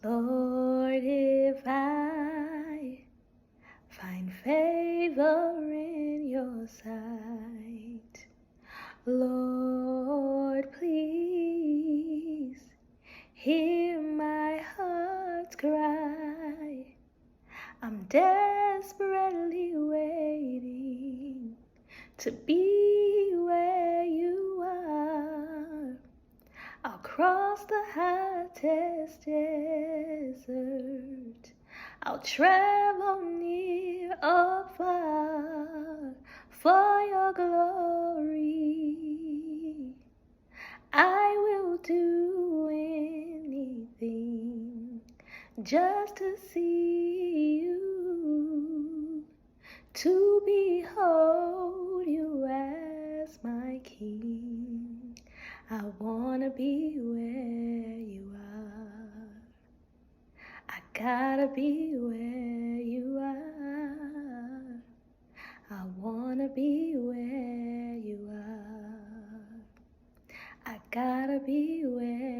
Lord, if I find favor in your sight, Lord, please hear my heart's cry. I'm desperately waiting to be where you are. I'll cross the hottest desert. I'll travel near or far for your glory. I will do anything just to see you, to behold you as my King. I wanna be where you are. I gotta be where you are. I wanna be where you are. I gotta be where